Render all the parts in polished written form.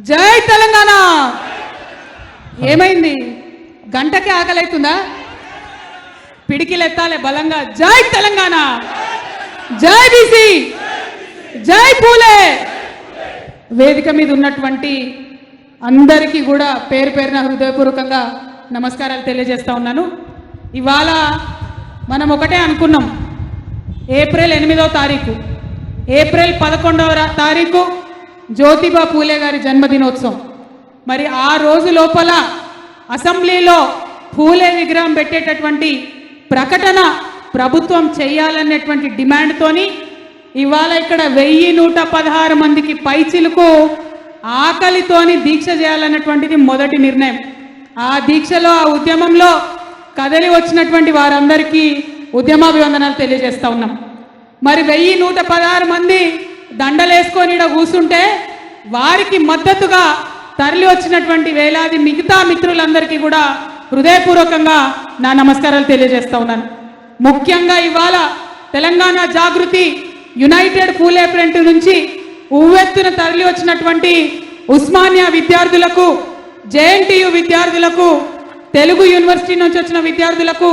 జై తెలంగాణ. ఏమైంది? గంటకే ఆకలైతుందా? పిడికిలెత్తాలే బలంగా. జై తెలంగాణ, జై బీసీ, జై పూలే. వేదిక మీద ఉన్నటువంటి అందరికీ కూడా పేరు పేరున హృదయపూర్వకంగా నమస్కారాలు తెలియజేస్తా ఉన్నాను. ఇవాళ మనం ఒకటే అనుకున్నాం, ఏప్రిల్ 8వ తారీఖు, ఏప్రిల్ 11వ తారీఖు జ్యోతిబా పూలే గారి జన్మదినోత్సవం. మరి ఆ రోజు లోపల అసెంబ్లీలో పూలే విగ్రహం పెట్టేటటువంటి ప్రకటన ప్రభుత్వం చేయాలనేటువంటి డిమాండ్తోని ఇవాళ ఇక్కడ 1116 మందికి పైచిలుకు ఆకలితోని దీక్ష చేయాలన్నటువంటిది మొదటి నిర్ణయం. ఆ దీక్షలో, ఆ ఉద్యమంలో కదలి వచ్చినటువంటి వారందరికీ ఉద్యమాభివందనాలు తెలియజేస్తా ఉన్నాం. మరి 1116 మంది దండలేసుకొని ఇక్కడ కూర్చుంటే వారికి మద్దతుగా తరలి వచ్చినటువంటి వేలాది మిగతా మిత్రులందరికీ కూడా హృదయపూర్వకంగా నా నమస్కారాలు తెలియజేస్తా ఉన్నాను. ముఖ్యంగా ఇవాళ తెలంగాణ జాగృతి యునైటెడ్ పూలే ఫ్రంట్ నుంచి ఉవ్వెత్తున తరలి వచ్చినటువంటి ఉస్మానియా విద్యార్థులకు, జేఎన్టీయు విద్యార్థులకు, తెలుగు యూనివర్సిటీ నుంచి వచ్చిన విద్యార్థులకు,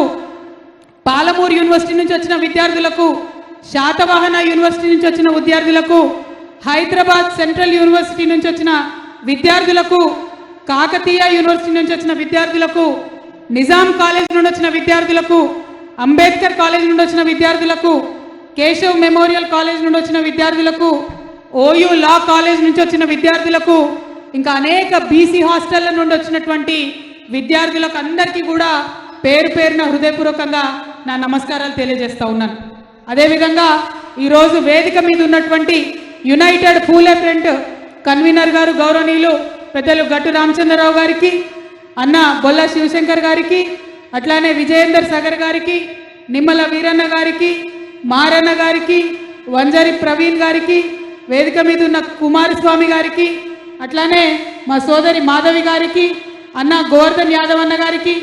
పాలమూరు యూనివర్సిటీ నుంచి వచ్చిన విద్యార్థులకు, శాతవాహన యూనివర్సిటీ నుంచి వచ్చిన విద్యార్థులకు, హైదరాబాద్ సెంట్రల్ యూనివర్సిటీ నుంచి వచ్చిన విద్యార్థులకు, కాకతీయ యూనివర్సిటీ నుంచి వచ్చిన విద్యార్థులకు, నిజాం కాలేజ్ నుండి వచ్చిన విద్యార్థులకు, అంబేద్కర్ కాలేజ్ నుండి వచ్చిన విద్యార్థులకు, కేశవ్ మెమోరియల్ కాలేజ్ నుండి వచ్చిన విద్యార్థులకు, ఓయూ లా కాలేజ్ నుంచి వచ్చిన విద్యార్థులకు, ఇంకా అనేక బీసీ హాస్టళ్ల నుండి వచ్చినటువంటి విద్యార్థులకు అందరికీ కూడా పేరు పేరున హృదయపూర్వకంగా నా నమస్కారాలు తెలియజేస్తా ఉన్నాను. అదేవిధంగా ఈరోజు వేదిక మీద ఉన్నటువంటి యునైటెడ్ పూలే ఫ్రంట్ కన్వీనర్ గారు గౌరవనీయులు పెద్దలు గట్టు రామచంద్రరావు గారికి, అన్న బొల్ల శివశంకర్ గారికి, అట్లానే విజయేందర్ సాగర్ గారికి, నిమ్మల వీరన్న గారికి, మారన్న గారికి, వంజరి ప్రవీణ్ గారికి, వేదిక మీద ఉన్న కుమారస్వామి గారికి, అట్లానే మా సోదరి మాధవి గారికి, అన్న గోవర్ధన్ యాదవ్ అన్న గారికి,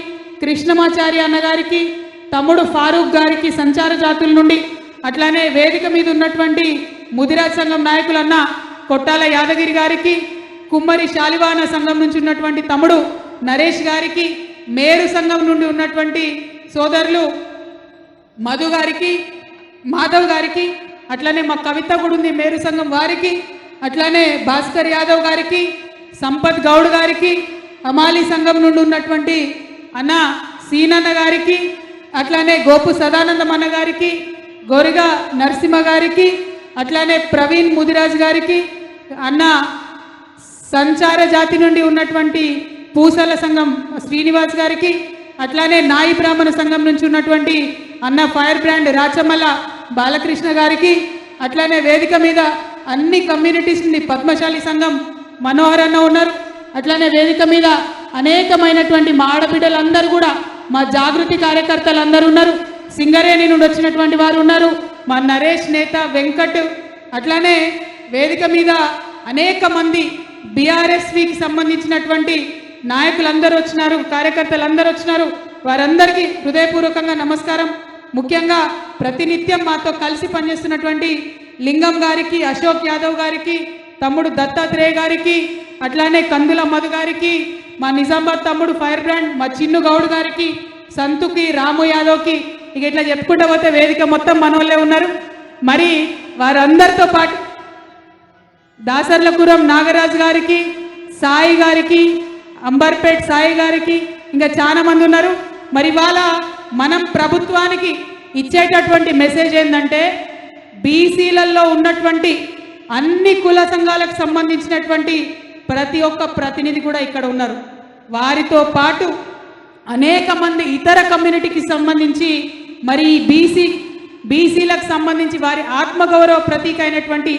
కృష్ణమాచారి అన్న గారికి, తమ్ముడు ఫారూక్ గారికి సంచార జాతుల నుండి, అట్లానే వేదిక మీద ఉన్నటువంటి ముదిరాజ్ సంఘం నాయకులన్న కొట్టాల యాదగిరి గారికి, కుమ్మరి శాలివాన సంఘం నుంచి ఉన్నటువంటి తమ్ముడు నరేష్ గారికి, మేరు సంఘం నుండి ఉన్నటువంటి సోదరులు మధు గారికి, మాధవ్ గారికి, అట్లానే మా కవిత కూడా ఉంది మేరు సంఘం వారికి, అట్లానే భాస్కర్ యాదవ్ గారికి, సంపత్ గౌడ్ గారికి, అమాలి సంఘం నుండి ఉన్నటువంటి అన్న సీనన్న గారికి, అట్లానే గోపు సదానందం అన్న గారికి, గోరిగా నరసింహ గారికి, అట్లానే ప్రవీణ్ ముదిరాజ్ గారికి, అన్న సంచార జాతి నుండి ఉన్నటువంటి పూసల సంఘం శ్రీనివాస్ గారికి, అట్లానే నాయి బ్రాహ్మణ సంఘం నుంచి ఉన్నటువంటి అన్న ఫైర్ బ్రాండ్ రాచమల్ల బాలకృష్ణ గారికి, అట్లానే వేదిక మీద అన్ని కమ్యూనిటీస్ నుండి పద్మశాలి సంఘం మనోహర్ అన్న ఉన్నారు, అట్లానే వేదిక మీద అనేకమైనటువంటి మా ఆడబిడ్డలందరూ కూడా, మా జాగృతి కార్యకర్తలు అందరూ ఉన్నారు, సింగరేణి నుండి వచ్చినటువంటి వారు ఉన్నారు, మా నరేష్ నేత వెంకట్, అట్లానే వేదిక మీద అనేక మంది బీఆర్ఎస్వికి సంబంధించినటువంటి నాయకులందరూ వచ్చినారు, కార్యకర్తలందరూ వచ్చినారు. వారందరికీ హృదయపూర్వకంగా నమస్కారం. ముఖ్యంగా ప్రతినిత్యం మాతో కలిసి పనిచేస్తున్నటువంటి లింగం గారికి, అశోక్ యాదవ్ గారికి, తమ్ముడు దత్తాత్రేయ గారికి, అట్లానే కందుల మధు గారికి, మా నిజామాబాద్ తమ్ముడు ఫైర్ బ్రాండ్ మా చిన్ను గౌడ్ గారికి, సంతుకి, రాము యాదవ్కి, ఇక ఇట్లా చెప్పుకుంటూ పోతే వేదిక మొత్తం మనోళ్ళే ఉన్నారు. మరి వారందరితో పాటు దాసర్లపురం నాగరాజు గారికి, సాయి గారికి, అంబర్పేట్ సాయి గారికి, ఇంకా చాలా మంది ఉన్నారు. మరి ఇవాళ మనం ప్రభుత్వానికి ఇచ్చేటటువంటి మెసేజ్ ఏంటంటే, బీసీలలో ఉన్నటువంటి అన్ని కుల సంఘాలకు సంబంధించినటువంటి ప్రతి ఒక్క ప్రతినిధి కూడా ఇక్కడ ఉన్నారు. వారితో పాటు అనేక మంది ఇతర కమ్యూనిటీకి సంబంధించి మరి బీసీలకు సంబంధించి వారి ఆత్మగౌరవ ప్రతీక అయినటువంటి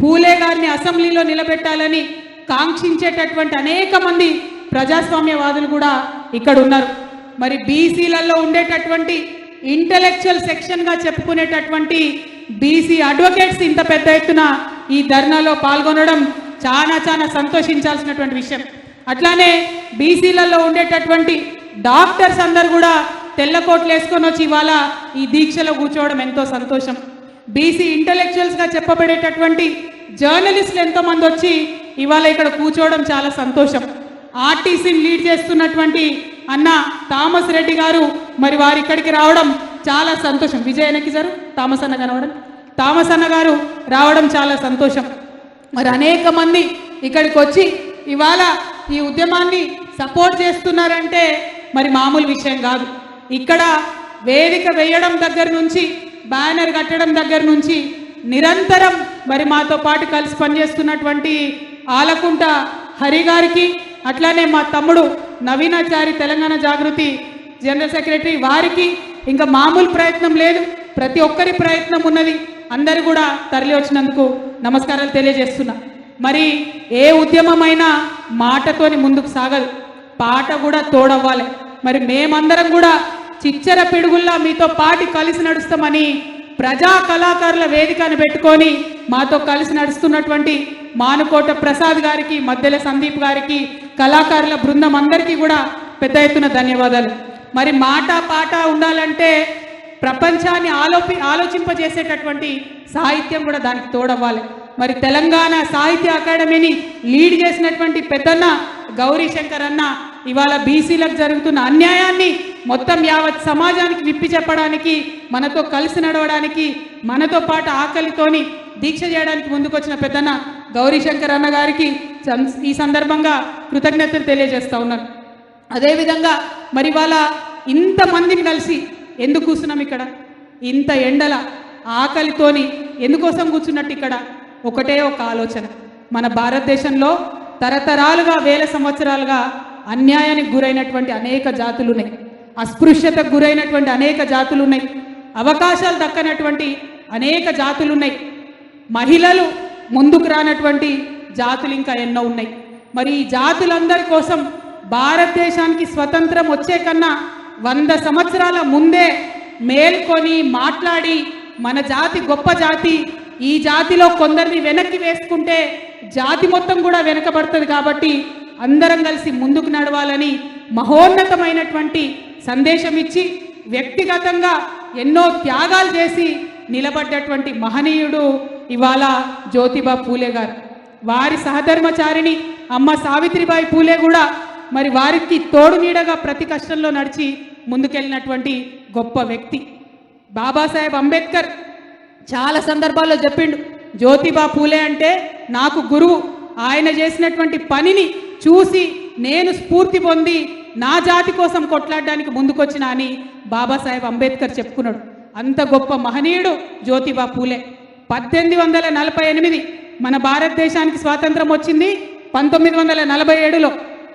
పూలే గారిని అసెంబ్లీలో నిలబెట్టాలని కాంక్షించేటటువంటి అనేక మంది ప్రజాస్వామ్యవాదులు కూడా ఇక్కడ ఉన్నారు. మరి బీసీలలో ఉండేటటువంటి ఇంటలెక్చువల్ సెక్షన్గా చెప్పుకునేటటువంటి బీసీ అడ్వకేట్స్ ఇంత పెద్ద ఎత్తున ఈ ధర్నాలో పాల్గొనడం చాలా చాలా సంతోషించాల్సినటువంటి విషయం. అట్లానే బీసీలలో ఉండేటటువంటి డాక్టర్స్ అందరు కూడా తెల్లకోట్లు వేసుకొని వచ్చి ఇవాళ ఈ దీక్షలో కూర్చోవడం ఎంతో సంతోషం. బీసీ ఇంటలెక్చువల్స్గా చెప్పబడేటటువంటి జర్నలిస్టులు ఎంతోమంది వచ్చి ఇవాళ ఇక్కడ కూర్చోవడం చాలా సంతోషం. ఆర్టీసీని లీడ్ చేస్తున్నటువంటి అన్న థామస్ రెడ్డి గారు మరి వారు ఇక్కడికి రావడం చాలా సంతోషం. విజయనకి గారు థామస్ అన్న కనవడం, థామస్ అన్న గారు రావడం చాలా సంతోషం. మరి అనేక మంది ఇక్కడికి వచ్చి ఇవాళ ఈ ఉద్యమాన్ని సపోర్ట్ చేస్తున్నారంటే మరి మామూలు విషయం కాదు. ఇక్కడ వేదిక వేయడం దగ్గర నుంచి బ్యానర్ కట్టడం దగ్గర నుంచి నిరంతరం మరి మాతో పాటు కలిసి పనిచేస్తున్నటువంటి ఆలకుంట హరి గారికి, అట్లానే మా తమ్ముడు నవీనాచారి తెలంగాణ జాగృతి జనరల్ సెక్రటరీ వారికి ఇంకా మామూలు ప్రయత్నం లేదు, ప్రతి ఒక్కరి ప్రయత్నం ఉన్నది. అందరూ కూడా తరలి వచ్చినందుకు నమస్కారాలు తెలియజేస్తున్నా. మరి ఏ ఉద్యమమైనా మాటతోని ముందుకు సాగదు, పాట కూడా తోడవ్వాలి. మరి మేమందరం కూడా చిచ్చర పిడుగుల్లా మీతో పాటు కలిసి నడుస్తామని ప్రజా కళాకారుల వేదికను పెట్టుకొని మాతో కలిసి నడుస్తున్నటువంటి మానుకోట ప్రసాద్ గారికి, మధ్యల సందీప్ గారికి, కళాకారుల బృందం అందరికీ కూడా పెద్ద ఎత్తున ధన్యవాదాలు. మరి మాట పాట ఉండాలంటే ప్రపంచాన్ని ఆలోచింపజేసేటటువంటి సాహిత్యం కూడా దానికి తోడవ్వాలి. మరి తెలంగాణ సాహిత్య అకాడమీని లీడ్ చేసినటువంటి పెద్దన్న గౌరీ శంకర్ అన్న ఇవాళ బీసీలకు జరుగుతున్న అన్యాయాన్ని మొత్తం యావత్ సమాజానికి విప్పి చెప్పడానికి, మనతో కలిసి నడవడానికి, మనతో పాటు ఆకలితోని దీక్ష చేయడానికి ముందుకొచ్చిన పెద్దన్న గౌరీ శంకర్ అన్న గారికి ఈ సందర్భంగా కృతజ్ఞతలు తెలియజేస్తా ఉన్నాను. అదేవిధంగా మరి వాళ్ళ ఇంతమందిని కలిసి ఎందుకు కూర్చున్నాం ఇక్కడ, ఇంత ఎండల ఆకలితోని ఎందుకోసం కూర్చున్నట్టు ఇక్కడ ఒకటే ఒక ఆలోచన. మన భారతదేశంలో తరతరాలుగా వేల సంవత్సరాలుగా అన్యాయానికి గురైనటువంటి అనేక జాతులు ఉన్నాయి, అస్పృశ్యతకు గురైనటువంటి అనేక జాతులు ఉన్నాయి, అవకాశాలు దక్కనటువంటి అనేక జాతులు ఉన్నాయి, మహిళలు ముందుకు రానటువంటి జాతులు ఇంకా ఎన్నో ఉన్నాయి. మరి ఈ జాతులందరి కోసం భారతదేశానికి స్వతంత్రం వచ్చే కన్నా 100 సంవత్సరాల ముందే మేల్కొని మాట్లాడి మన జాతి గొప్ప జాతి, ఈ జాతిలో కొందరిని వెనక్కి వేసుకుంటే జాతి మొత్తం కూడా వెనకబడుతుంది, కాబట్టి అందరం కలిసి ముందుకు నడవాలని మహోన్నతమైనటువంటి సందేశం ఇచ్చి వ్యక్తిగతంగా ఎన్నో త్యాగాలు చేసి నిలబడ్డటువంటి మహనీయుడు ఇవాళ జ్యోతిబా పూలే గారు. వారి సహధర్మచారిణి అమ్మ సావిత్రిబాయి పూలే కూడా మరి వారికి తోడు నీడగా ప్రతి కష్టంలో నడిచి ముందుకెళ్ళినటువంటి గొప్ప వ్యక్తి. బాబాసాహెబ్ అంబేద్కర్ చాలా సందర్భాల్లో చెప్పిండు, జ్యోతిబా పూలే అంటే నాకు గురువు, ఆయన చేసినటువంటి పనిని చూసి నేను స్ఫూర్తి పొంది నా జాతి కోసం కొట్లాడడానికి ముందుకొచ్చిన అని బాబాసాహెబ్ అంబేద్కర్ చెప్పుకున్నాడు. అంత గొప్ప మహనీయుడు జ్యోతిబా పూలే. 1848 మన భారతదేశానికి స్వాతంత్రం వచ్చింది 1947లో,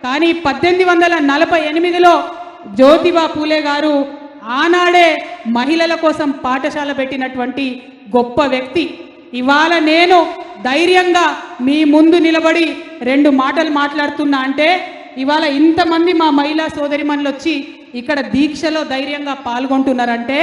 కానీ 1848లో జ్యోతిబా పూలే గారు ఆనాడే మహిళల కోసం పాఠశాల పెట్టినటువంటి గొప్ప వ్యక్తి. ఇవాళ నేను ధైర్యంగా మీ ముందు నిలబడి 2 మాటలు మాట్లాడుతున్నా అంటే ఇవాళ ఇంతమంది మా మహిళా సోదరిమణులు వచ్చి ఇక్కడ దీక్షలో ధైర్యంగా పాల్గొంటున్నారంటే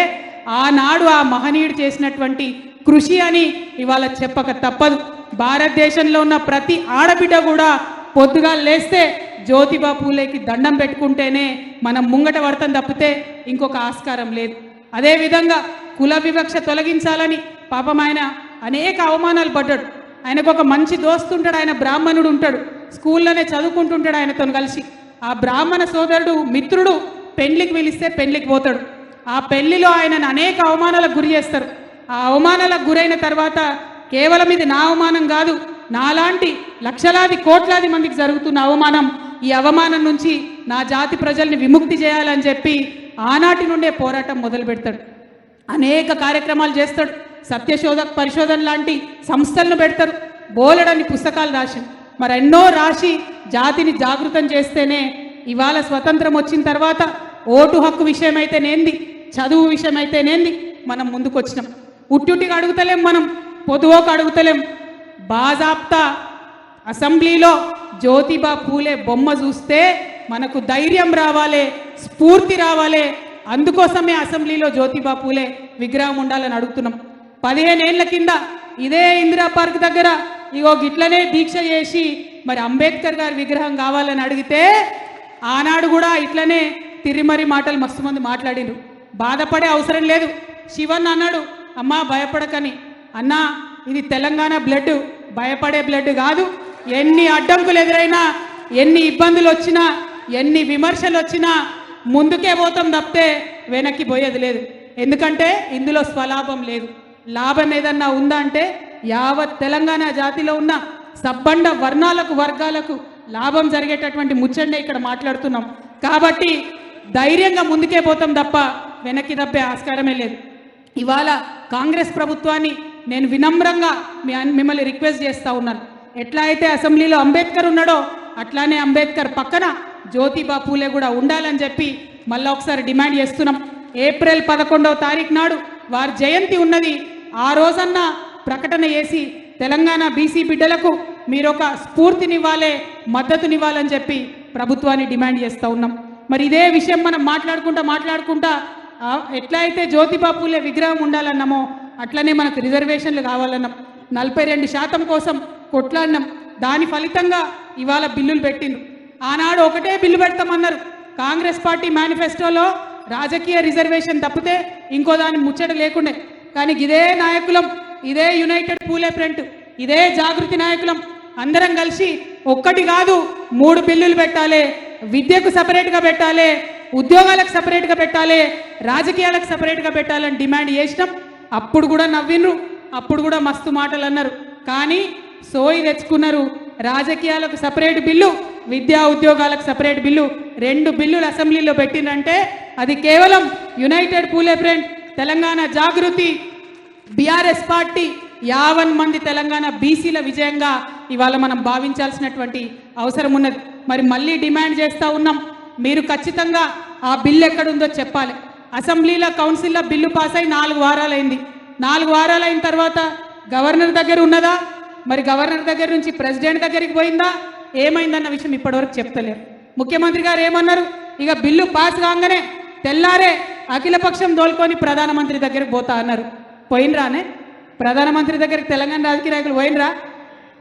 ఆనాడు ఆ మహనీయుడు చేసినటువంటి కృషి అని ఇవాళ చెప్పక తప్పదు. భారతదేశంలో ఉన్న ప్రతి ఆడబిడ్డ కూడా పొద్దుగా లేస్తే జ్యోతిబా పూలేకి దండం పెట్టుకుంటేనే మనం ముంగట వర్తం తప్పితే ఇంకొక ఆస్కారం లేదు. అదేవిధంగా కుల వివక్ష తొలగించాలని పాపం ఆయన అనేక అవమానాలు పడ్డాడు. ఆయనకు ఒక మంచి దోస్తు ఉంటాడు, ఆయన బ్రాహ్మణుడు ఉంటాడు, స్కూల్లోనే చదువుకుంటుంటాడు ఆయనతో కలిసి. ఆ బ్రాహ్మణ సోదరుడు మిత్రుడు పెళ్లికి పిలిస్తే పెళ్లికి పోతాడు. ఆ పెళ్లిలో ఆయనను అనేక అవమానాలకు గురి చేస్తారు. ఆ అవమానాలకు గురైన తర్వాత కేవలం ఇది నా అవమానం కాదు, నాలాంటి లక్షలాది కోట్లాది మందికి జరుగుతున్న అవమానం, ఈ అవమానం నుంచి నా జాతి ప్రజల్ని విముక్తి చేయాలని చెప్పి ఆనాటి నుండే పోరాటం మొదలు పెడతాడు. అనేక కార్యక్రమాలు చేస్తాడు, సత్యశోధక పరిశోధన లాంటి సంస్థలను పెడతారు, బోలెడన్ని పుస్తకాలు రాసి మరి ఎన్నో రాసి జాతిని జాగృతం చేస్తేనే ఇవాళ స్వతంత్రం వచ్చిన తర్వాత ఓటు హక్కు విషయమైతేనేంది, చదువు విషయమైతేనేంది మనం ముందుకు వచ్చినాం. ఉట్టిగా అడుగుతలేం, మనం పొదువోకు అడుగుతలేం. బాజాప్తా అసెంబ్లీలో జ్యోతిబా పూలే బొమ్మ చూస్తే మనకు ధైర్యం రావాలి, స్ఫూర్తి రావాలి. అందుకోసమే అసెంబ్లీలో జ్యోతిబా పూలే విగ్రహం ఉండాలని అడుగుతున్నాం. 15 ఏళ్ల కింద ఇదే ఇందిరా పార్క్ దగ్గర ఇగో గిట్లనే దీక్ష చేసి మరి అంబేద్కర్ గారి విగ్రహం కావాలని అడిగితే ఆనాడు కూడా ఇట్లనే తిరిమరి మాటలు మస్తు మంది మాట్లాడిరు. బాధపడే అవసరం లేదు. శివన్ అన్నాడు, అమ్మా భయపడకని. అన్నా ఇది తెలంగాణ బ్లడ్, భయపడే బ్లడ్ కాదు, ఎన్ని అడ్డంకులు ఎదురైనా, ఎన్ని ఇబ్బందులు వచ్చినా, ఎన్ని విమర్శలు వచ్చినా ముందుకే పోతాం తప్పితే వెనక్కి పోయేది లేదు. ఎందుకంటే ఇందులో స్వలాభం లేదు. లాభం ఏదన్నా ఉందా అంటే యావత్ తెలంగాణ జాతిలో ఉన్న సబ్బండ వర్ణాలకు వర్గాలకు లాభం జరిగేటటువంటి ముచ్చండే ఇక్కడ మాట్లాడుతున్నాం. కాబట్టి ధైర్యంగా ముందుకే పోతాం తప్ప వెనక్కి తప్పే ఆస్కారమే లేదు. ఇవాళ కాంగ్రెస్ ప్రభుత్వాన్ని నేను వినమ్రంగా మిమ్మల్ని రిక్వెస్ట్ చేస్తూ ఉన్నాను. ఎట్లా అయితే అసెంబ్లీలో అంబేద్కర్ ఉన్నాడో అట్లానే అంబేద్కర్ పక్కన జ్యోతిబా పూలే కూడా ఉండాలని చెప్పి మళ్ళీ ఒకసారి డిమాండ్ చేస్తున్నాం. ఏప్రిల్ 11వ తారీఖు నాడు వారి జయంతి ఉన్నది. ఆ రోజన్నా ప్రకటన చేసి తెలంగాణ బీసీ బిడ్డలకు మీరు ఒక స్ఫూర్తినివ్వాలి, మద్దతునివ్వాలని చెప్పి ప్రభుత్వాన్ని డిమాండ్ చేస్తూ ఉన్నాం. మరి ఇదే విషయం మనం మాట్లాడుకుంటా ఎట్లా అయితే జ్యోతిబా పూలే విగ్రహం ఉండాలన్నామో అట్లనే మనకు రిజర్వేషన్లు కావాలన్నాం. 42% కోసం కొట్లాడినాం. దాని ఫలితంగా ఇవాళ బిల్లులు పెట్టిండ్రు. ఆనాడు ఒకటే బిల్లు పెడతామన్నారు. కాంగ్రెస్ పార్టీ మేనిఫెస్టోలో రాజకీయ రిజర్వేషన్ తప్పితే ఇంకో దాని ముచ్చట లేకుండే. కానీ ఇదే నాయకులం, ఇదే యునైటెడ్ పూలే ఫ్రంట్, ఇదే జాగృతి నాయకులం అందరం కలిసి ఒక్కటి కాదు 3 బిల్లులు పెట్టాలి. విద్యకు సపరేట్గా పెట్టాలి, ఉద్యోగాలకు సపరేట్గా పెట్టాలి, రాజకీయాలకు సపరేట్గా పెట్టాలని డిమాండ్ చేసినాం. అప్పుడు కూడా నవ్విండ్రు, అప్పుడు కూడా మస్తు మాటలు అన్నారు. కానీ సోయి తెచ్చుకున్నారు. రాజకీయాలకు సపరేట్ బిల్లు, విద్యా ఉద్యోగాలకు సపరేట్ బిల్లు, 2 బిల్లులు అసెంబ్లీలో పెట్టిందంటే అది కేవలం యునైటెడ్ పూలే ఫ్రంట్, తెలంగాణ జాగృతి, బీఆర్ఎస్ పార్టీ 50 మంది తెలంగాణ బీసీల విజయంగా ఇవాళ మనం భావించాల్సినటువంటి అవసరం ఉన్నది. మరి మళ్ళీ డిమాండ్ చేస్తూ ఉన్నాం, మీరు ఖచ్చితంగా ఆ బిల్లు ఎక్కడుందో చెప్పాలి. అసెంబ్లీలో కౌన్సిల్లో బిల్లు పాస్ అయి 4 వారాలైంది. 4 వారాలైన తర్వాత గవర్నర్ దగ్గర ఉన్నదా? మరి గవర్నర్ దగ్గర నుంచి ప్రెసిడెంట్ దగ్గరికి పోయిందా? ఏమైందన్న విషయం ఇప్పటివరకు చెప్తలేరు. ముఖ్యమంత్రి గారు ఏమన్నారు? ఇక బిల్లు పాస్ కాగానే తెల్లారే అఖిలపక్షం దోల్కొని ప్రధానమంత్రి దగ్గరికి పోతా అన్నారు. పోయినరానే ప్రధానమంత్రి దగ్గరికి తెలంగాణ రాజకీయ నాయకులు పోయినరా?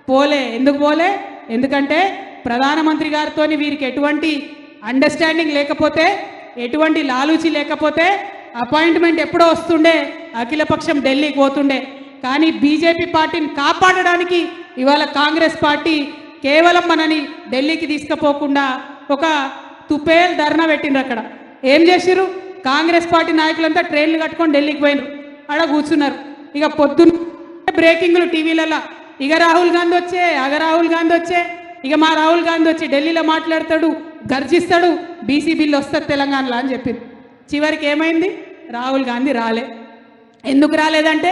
పోలే. ఎందుకు పోలే? ఎందుకంటే ప్రధానమంత్రి గారితో వీరికి ఎటువంటి అండర్స్టాండింగ్ లేకపోతే, ఎటువంటి లాలూచి లేకపోతే అపాయింట్మెంట్ ఎప్పుడో వస్తుండే, అఖిలపక్షం ఢిల్లీకి పోతుండే. కానీ బీజేపీ పార్టీని కాపాడడానికి ఇవాళ కాంగ్రెస్ పార్టీ కేవలం మనని ఢిల్లీకి తీసుకుపోకుండా ఒక తుపేల్ ధర్నా పెట్టిండ్రు. అక్కడ ఏం చేసిర్రు? కాంగ్రెస్ పార్టీ నాయకులంతా ట్రైన్లు కట్టుకొని ఢిల్లీకి పోయినరు. ఆడ కూర్చున్నారు. ఇక పొద్దున్న బ్రేకింగ్లు టీవీలలో, ఇక రాహుల్ గాంధీ వచ్చే, రాహుల్ గాంధీ వచ్చే, ఇక మా రాహుల్ గాంధీ వచ్చి ఢిల్లీలో మాట్లాడతాడు, గర్జిస్తాడు, బీసీ బిల్లు వస్తుంది తెలంగాణలో అని చెప్పింది. చివరికి ఏమైంది? రాహుల్ గాంధీ రాలే. ఎందుకు రాలేదంటే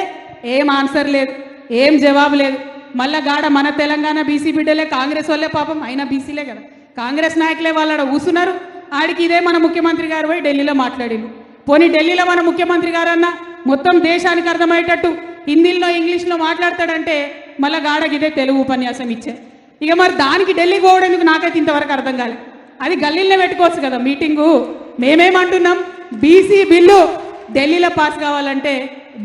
ఏం ఆన్సర్ లేదు, ఏం జవాబు లేదు. మళ్ళా గాడ మన తెలంగాణ బీసీ బిడ్డలే, కాంగ్రెస్ వాళ్ళే పాపం, అయినా బీసీలే కదా, కాంగ్రెస్ నాయకులే వాళ్ళ కూసున్నారు. ఆడికి ఇదే మన ముఖ్యమంత్రి గారు పోయి ఢిల్లీలో మాట్లాడిండు. పోనీ ఢిల్లీలో మన ముఖ్యమంత్రి గారు అన్న మొత్తం దేశానికి అర్థమయ్యేటట్టు హిందీలో ఇంగ్లీష్లో మాట్లాడతాడంటే మళ్ళీ గాడకి ఇదే తెలుగు ఉపన్యాసం ఇచ్చే. ఇక మరి దానికి ఢిల్లీకి పోవడానికి నాకైతే ఇంతవరకు అర్థం కాలేదు. అది గల్లీలో పెట్టుకోవచ్చు కదా మీటింగు. మేమేమంటున్నాం, బీసీ బిల్లు ఢిల్లీలో పాస్ కావాలంటే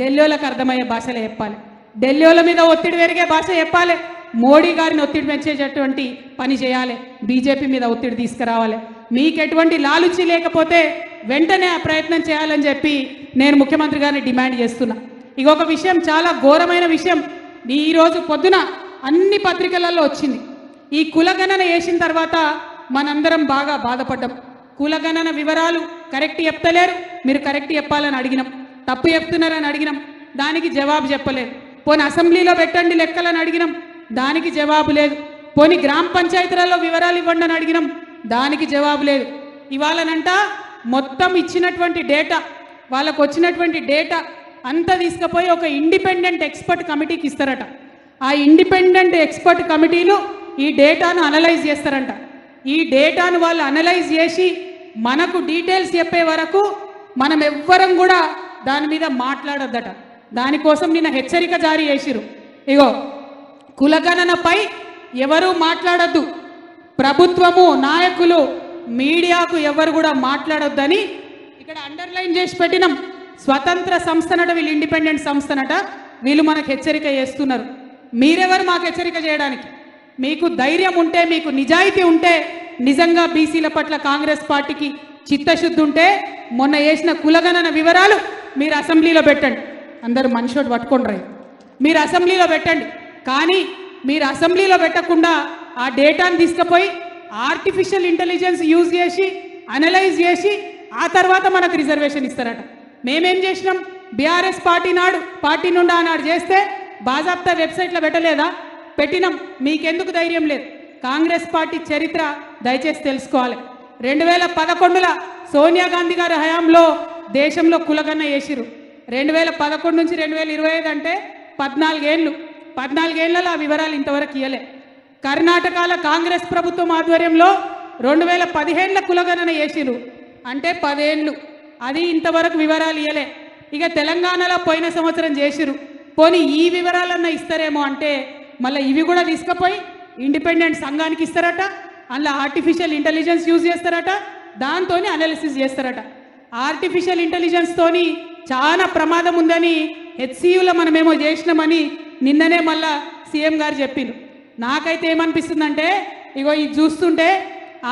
ఢిల్లీలకు అర్థమయ్యే భాషలో చెప్పాలి, ఢిల్లీల మీద ఒత్తిడి పెరిగే భాష చెప్పాలి, మోడీ గారిని ఒత్తిడి పెంచేటటువంటి పని చేయాలి, బీజేపీ మీద ఒత్తిడి తీసుకురావాలి. మీకు ఎటువంటి లాలుచి లేకపోతే వెంటనే ఆ ప్రయత్నం చేయాలని చెప్పి నేను ముఖ్యమంత్రి గారిని డిమాండ్ చేస్తున్నా. ఇంకొక విషయం, చాలా ఘోరమైన విషయం, ఈరోజు పొద్దున అన్ని పత్రికలలో వచ్చింది. ఈ కులగణన వేసిన తర్వాత మనందరం బాగా బాధపడ్డాం. కులగణన వివరాలు కరెక్ట్ చెప్తలేరు, మీరు కరెక్ట్ చెప్పాలని అడిగినాం, తప్పు చెప్తున్నారని అడిగినాం, దానికి జవాబు చెప్పలేదు. పోనీ అసెంబ్లీలో పెట్టండి లెక్కలని అడిగినాం, దానికి జవాబు లేదు. పోనీ గ్రామ పంచాయతీలలో వివరాలు ఇవ్వండి అని అడిగినాం, దానికి జవాబు లేదు. ఇవాళనంట మొత్తం ఇచ్చినటువంటి డేటా, వాళ్ళకు వచ్చినటువంటి డేటా అంతా తీసుకుపోయి ఒక ఇండిపెండెంట్ ఎక్స్పర్ట్ కమిటీకి ఇస్తారట. ఆ ఇండిపెండెంట్ ఎక్స్పర్ట్ కమిటీలు ఈ డేటాను అనలైజ్ చేస్తారంట. ఈ డేటాను వాళ్ళు అనలైజ్ చేసి మనకు డీటెయిల్స్ చెప్పే వరకు మనం ఎవ్వరం కూడా దాని మీద మాట్లాడొద్దట. దానికోసం నిన్న హెచ్చరిక జారీ చేసిరు. ఇగో, కులగణనపై ఎవరు మాట్లాడొద్దు, ప్రభుత్వము, నాయకులు, మీడియాకు ఎవరు కూడా మాట్లాడొద్దని ఇక్కడ అండర్లైన్ చేసి పెట్టినాం. స్వతంత్ర సంస్థనట, వీళ్ళు ఇండిపెండెంట్ సంస్థనట, వీళ్ళు మనకు హెచ్చరిక చేస్తున్నారు. మీరెవరు మాకు హెచ్చరిక చేయడానికి? మీకు ధైర్యం ఉంటే, మీకు నిజాయితీ ఉంటే, నిజంగా బీసీల పట్ల కాంగ్రెస్ పార్టీకి చిత్తశుద్ధి ఉంటే మొన్న వేసిన కులగణన వివరాలు మీరు అసెంబ్లీలో పెట్టండి. అందరూ మనిషోటి పట్టుకొని రాయి, మీరు అసెంబ్లీలో పెట్టండి. కానీ మీరు అసెంబ్లీలో పెట్టకుండా ఆ డేటాను తీసుకుపోయి ఆర్టిఫిషియల్ ఇంటెలిజెన్స్ యూజ్ చేసి అనలైజ్ చేసి ఆ తర్వాత మనకు రిజర్వేషన్ ఇస్తారట. మేమేం చేసినాం, బీఆర్ఎస్ పార్టీ నుండి ఆనాడు చేస్తే బాజాప్తా వెబ్సైట్లో పెట్టలేదా? పెట్టినాం. మీకెందుకు ధైర్యం లేదు? కాంగ్రెస్ పార్టీ చరిత్ర దయచేసి తెలుసుకోవాలి. 2011లో సోనియా గాంధీ గారి హయాంలో దేశంలో కులగన్న వేసిరు. 2011 నుంచి 2025 అంటే 14 ఏళ్ళు. 14 ఏళ్లలో ఆ వివరాలు ఇంతవరకు ఇవ్వలే. కర్ణాటకలో కాంగ్రెస్ ప్రభుత్వం ఆధ్వర్యంలో 2015లో కులగణన వేసిరు, అంటే 10 ఏళ్ళు. అది ఇంతవరకు వివరాలు ఇవ్వలే. ఇక తెలంగాణలో పోయిన సంవత్సరం చేసిరు. పోనీ ఈ వివరాలన్నా ఇస్తారేమో అంటే మళ్ళీ ఇవి కూడా తీసుకుపోయి ఇండిపెండెంట్ సంఘానికి ఇస్తారట. అందులో ఆర్టిఫిషియల్ ఇంటెలిజెన్స్ యూజ్ చేస్తారట, దాంతోనే అనాలిసిస్ చేస్తారట. ఆర్టిఫిషియల్ ఇంటెలిజెన్స్తోని చాలా ప్రమాదం ఉందని హెచ్సియులో మనమేమో చేసినామని నిన్ననే మళ్ళా సీఎం గారు చెప్పిండ్రు. నాకైతే ఏమనిపిస్తుందంటే, ఇగో ఇది చూస్తుంటే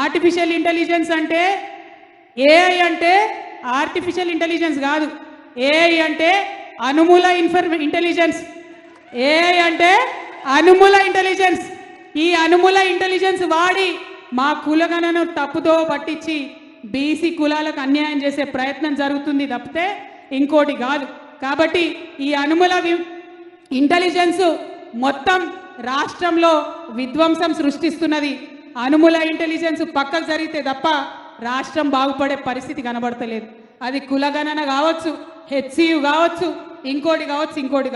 ఆర్టిఫిషియల్ ఇంటెలిజెన్స్ అంటే ఏఐ అంటే ఆర్టిఫిషియల్ ఇంటెలిజెన్స్ కాదు. ఏఐ అంటే అనుమూల ఇంటెలిజెన్స్. ఏఐ అంటే అనుమూల ఇంటెలిజెన్స్. ఈ అనుమూల ఇంటెలిజెన్స్ వాడి మా కులగణను తప్పుతో పట్టించి బీసీ కులాలకు అన్యాయం చేసే ప్రయత్నం జరుగుతుంది తప్పితే ఇంకోటి కాదు. కాబట్టి ఈ అనుమూల ఇంటెలిజెన్స్ మొత్తం రాష్ట్రంలో విధ్వంసం సృష్టిస్తున్నది. అనుమూల ఇంటెలిజెన్స్ పక్కకు జరిగితే తప్ప రాష్ట్రం బాగుపడే పరిస్థితి కనబడతలేదు. అది కులగణన కావచ్చు, హెచ్సియు కావచ్చు, ఇంకోటి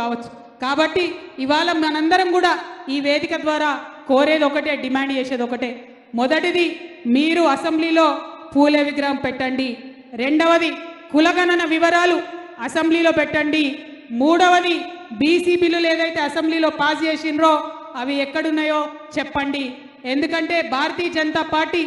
కావచ్చు. కాబట్టి ఇవాళ మనందరం కూడా ఈ వేదిక ద్వారా కోరేది ఒకటే, డిమాండ్ చేసేది ఒకటే. మొదటిది, మీరు అసెంబ్లీలో పూలే విగ్రహం పెట్టండి. రెండవది, కులగణన వివరాలు అసెంబ్లీలో పెట్టండి. మూడవది, బీసీ బిల్లులు ఏదైతే అసెంబ్లీలో పాస్ చేసినరో అవి ఎక్కడున్నాయో చెప్పండి. ఎందుకంటే భారతీయ జనతా పార్టీ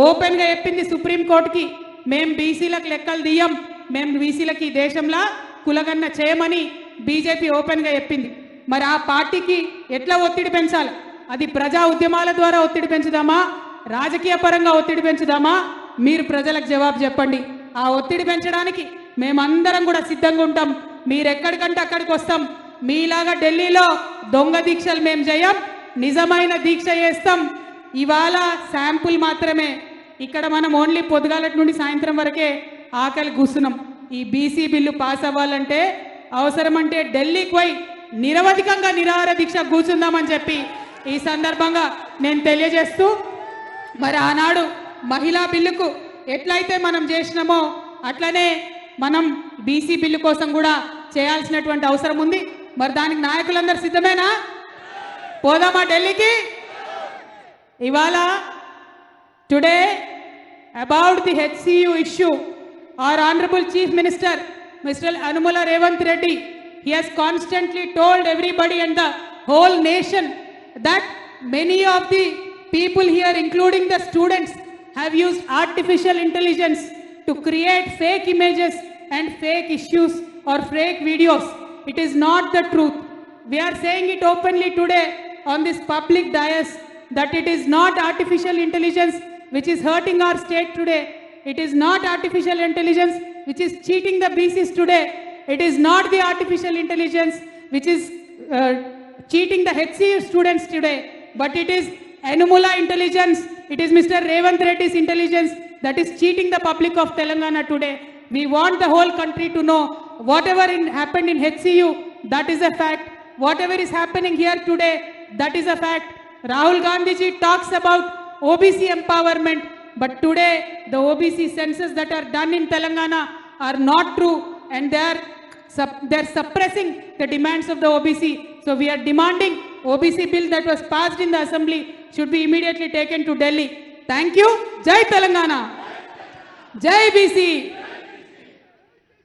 ఓపెన్గా చెప్పింది సుప్రీంకోర్టుకి, మేము బీసీలకు లెక్కలు తీయం, మేము బీసీలకి ఈ దేశంలో కులగన్న చేయమని బీజేపీ ఓపెన్గా చెప్పింది. మరి ఆ పార్టీకి ఎట్లా ఒత్తిడి పెంచాలి? అది ప్రజా ఉద్యమాల ద్వారా ఒత్తిడి పెంచుదామా, రాజకీయ పరంగా ఒత్తిడి పెంచుదామా? మీరు ప్రజలకు జవాబు చెప్పండి. ఆ ఒత్తిడి పెంచడానికి మేమందరం కూడా సిద్ధంగా ఉంటాం. మీరు ఎక్కడికంటే అక్కడికి వస్తాం. మీలాగా ఢిల్లీలో దొంగ దీక్షలు మేము చేయం, నిజమైన దీక్ష చేస్తాం. ఇవాళ శాంపుల్ మాత్రమే. ఇక్కడ మనం ఓన్లీ పొద్దుగాలటి నుండి సాయంత్రం వరకే ఆకలి కూస్తున్నాం. ఈ బీసీ బిల్లు పాస్ అవ్వాలంటే అవసరమంటే ఢిల్లీకి పోయి నిరవధికంగా నిరాహార దీక్ష కూర్చుందామని చెప్పి ఈ సందర్భంగా నేను తెలియజేస్తూ, మరి ఆనాడు మహిళా బిల్లుకు ఎట్లయితే మనం చేసినామో అట్లనే మనం బీసీ బిల్లు కోసం కూడా చేయాల్సినటువంటి అవసరం ఉంది. మరి దానికి నాయకులందరూ సిద్ధమేనా? పోదామా ఢిల్లీకి? ఇవాళ today about the HCU issue, our honorable chief minister Mr. Anumula Revanth Reddy, he has constantly told everybody and the whole nation that many of the people here, including the students, have used artificial intelligence to create fake images and fake issues or fake videos. It is not the truth. We are saying it openly today on this public dais that it is not artificial intelligence which is hurting our state today. It is not artificial intelligence which is cheating the BCs today. It is not the artificial intelligence which is cheating the HCU students today. But it is Anumula intelligence. It is Mr. Revanth Reddy's intelligence that is cheating the public of Telangana today. We want the whole country to know whatever happened in HCU, that is a fact. Whatever is happening here today, that is a fact. Rahul Gandhi ji talks about OBC empowerment. But today, the OBC census that are done in Telangana are not true, and they are suppressing the demands of the OBC. So we are demanding OBC bill that was passed in the assembly should be immediately taken to Delhi. Thank you. Jai Telangana. Jai BC.